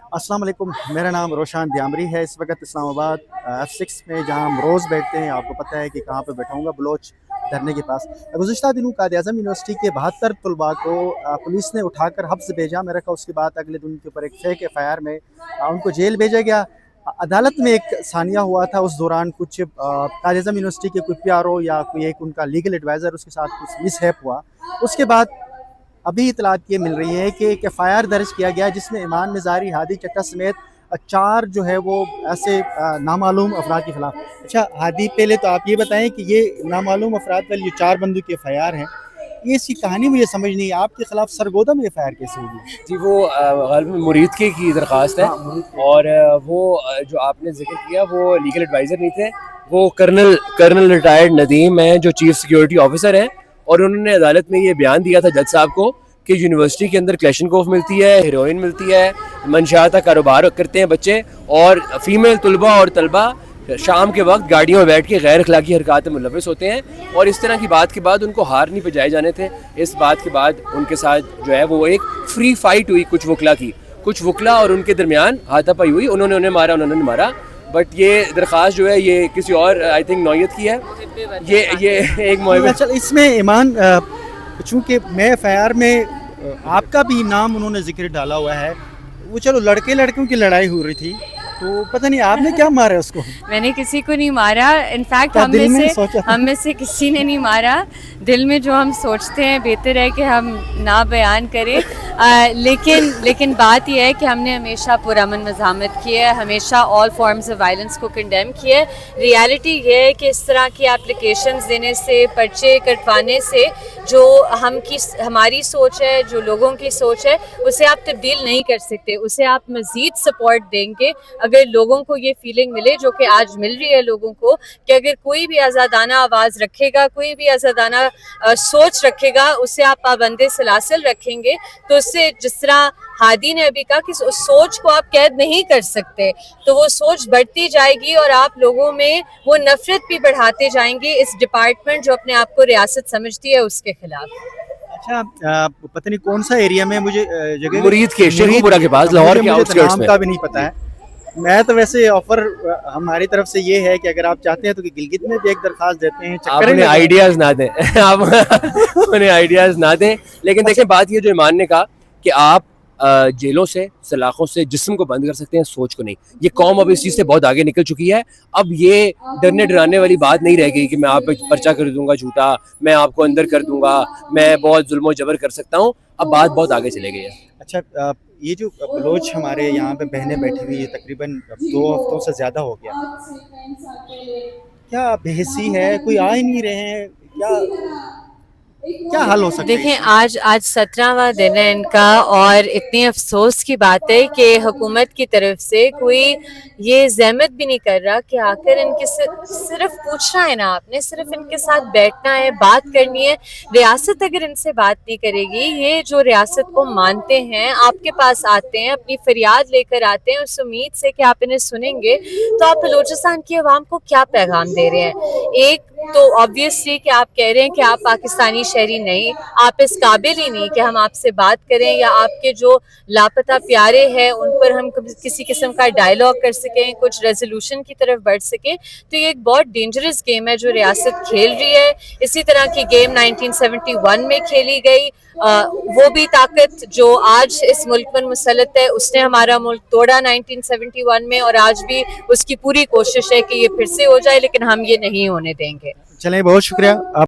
अस्सलाम वालेकुम, मेरा नाम रोशान दियामरी है। इस वक्त इस्लामाबाद F6 में जहाँ हम रोज़ बैठते हैं, आपको पता है कि कहाँ पे बैठा हूँगा, बलोच धरने के पास। गुज़िश्ता दिनों कायद-ए-आज़म यूनिवर्सिटी के 72 तलबा को पुलिस ने उठाकर हब्स भेजा। मेरा ख्याल उसके बाद अगले दिन उनके ऊपर एक फेक FIR में उनको जेल भेजा गया। अदालत में एक सानिया हुआ था, उस दौरान कुछ कायद-ए-आज़म यूनिवर्सिटी के कोई PRO या कोई एक उनका लीगल एडवाइज़र, उसके साथ कुछ मिसहैप हुआ। उसके बाद अभी इतलात ये मिल रही है कि एक FIR दर्ज किया गया जिसमें ईमान निज़ारी, हादी चट्टा समेत 4 जो है वो ऐसे नामालूम अफराद के खिलाफ। अच्छा हादी, पहले तो आप ये बताएं कि ये नामालूम अफराद वाली जो 4 बंदों की FIR है, ये इसकी कहानी मुझे समझ नहीं, आपके खिलाफ सरगोदा में FIR कैसे होगी? जी वो गालिबन मुरीद की दरख्वास्त है। हाँ, मुरीद के। और वो जो आपने जिक्र किया वो लीगल एडवाइज़र नहीं थे, वो कर्नल रिटायर्ड नदीम हैं जो चीफ सिक्योरिटी ऑफिसर हैं। और उन्होंने अदालत में ये बयान दिया था जज साहब को कि यूनिवर्सिटी के अंदर क्लैशनकोफ मिलती है, हेरोइन मिलती है, मंशियात का कारोबार करते हैं बच्चे, और फीमेल तलबा और तलबा शाम के वक्त गाड़ियों में बैठ के गैर अखलाकी हरकत में मुलविस होते हैं। और इस तरह की बात के बाद उनको हार नहीं पजाए जाने थे। इस बात के बाद उनके साथ जो है वो एक फ्री फाइट हुई कुछ वकला और उनके दरमियान हाथापाई हुई। उन्होंने उन्हें मारा, उन्होंने मारा। बट ये दरख्वास्त जो है ये किसी और आई थिंक नौयत की है। ये एक मुहिम। चल इसमें ईमान, चूँकि मैं FIR में आपका भी नाम उन्होंने जिक्र डाला हुआ है, वो चलो लड़कों की लड़ाई हो रही थी, तो पता नहीं आपने क्या मारा उसको? मैंने किसी को नहीं मारा। इनफैक्ट हम में से किसी ने नहीं मारा। दिल में जो हम सोचते हैं बेहतर है कि हम ना बयान करें। लेकिन बात यह है कि हमने हमेशा पुरअमन मज़ामत की है, हमेशा ऑल फॉर्म्स ऑफ वायलेंस को कंडेम किया है। रियलिटी ये है कि इस तरह की एप्लीकेशंस देने से, पर्चे कटवाने से जो हमारी सोच है, जो लोगों की सोच है, उसे आप तब्दील नहीं कर सकते। उसे आप मज़ीद सपोर्ट देंगे अगर लोगों को ये फीलिंग मिले जो कि आज मिल रही है लोगों को, कि अगर कोई भी आज़ादाना आवाज़ रखेगा, कोई भी आज़ादाना सोच रखेगा, उसे आप पाबंदे सलासिल रखेंगे, तो उससे जिस तरह हादी ने अभी कहा कि उस सोच को आप कैद नहीं कर सकते, तो वो सोच बढ़ती जाएगी और आप लोगों में वो नफरत भी बढ़ाते जाएंगे इस डिपार्टमेंट जो अपने आप को रियासत समझती है उसके खिलाफ। अच्छा, पता नहीं कौन सा एरिया में, मुझे जगह मुरीद के शेखुपुरा के पास, लाहौर के आउटस्कर्ट्स में। नाम का भी नहीं पता है। मैं तो वैसे ऑफर हमारी तरफ से ये है कि अगर आप चाहते हैं तो कि गिलगित में भी एक दरखास्त देते हैं। आप उन्हें आइडियाज ना दें आप उन्हें आइडियाज ना दें। लेकिन देखें, बात ये जो ईमान ने कहा कि आप जेलों से, सलाखों से जिस्म को बंद कर सकते हैं, सोच को नहीं। ये कौम अब इस चीज़ से बहुत आगे निकल चुकी है। अब ये डरने डराने वाली बात नहीं रह गई कि मैं आप पे पर्चा कर दूंगा झूठा, मैं आपको अंदर कर दूंगा, मैं बहुत जुल्म जबर कर सकता हूँ। अब बात बहुत आगे चले गई है। अच्छा, ये जो बलोच हमारे यहाँ पे बहनें बैठी हुई है, तकरीबन 2 हफ्तों से ज़्यादा हो गया, क्या बेहसी है, कोई आ ही नहीं रहे हैं, क्या हल हो सकता है? देखें, आज 17वां दिन है इनका, और इतनी अफसोस की बात है कि हुकूमत की तरफ से कोई ये ज़हमत भी नहीं कर रहा कि आकर इनके सिर्फ पूछना है ना, आपने सिर्फ इनके साथ बैठना है, बात करनी है। रियासत अगर इनसे बात नहीं करेगी, ये जो रियासत को मानते हैं, आपके पास आते हैं, अपनी फरियाद लेकर आते हैं उस उम्मीद से कि आप इन्हें सुनेंगे, तो आप बलूचिस्तान की आवाम को क्या पैगाम दे रहे हैं? एक तो ऑब्वियसली कि आप कह रहे हैं कि आप पाकिस्तानी शहरी नहीं, आप इस काबिल ही नहीं कि हम आपसे बात करें या आपके जो लापता प्यारे हैं उन पर हम किसी किस्म का डायलॉग कर सकें, कुछ रेजोल्यूशन की तरफ बढ़ सकें। तो ये एक बहुत डेंजरस गेम है जो रियासत खेल रही है। इसी तरह की गेम 1971 में खेली गई। वो भी ताकत जो आज इस मुल्क पर मुसलत है, उसने हमारा मुल्क तोड़ा 1971 में, और आज भी उसकी पूरी कोशिश है कि ये फिर से हो जाए, लेकिन हम ये नहीं होने देंगे। चलें, बहुत शुक्रिया आप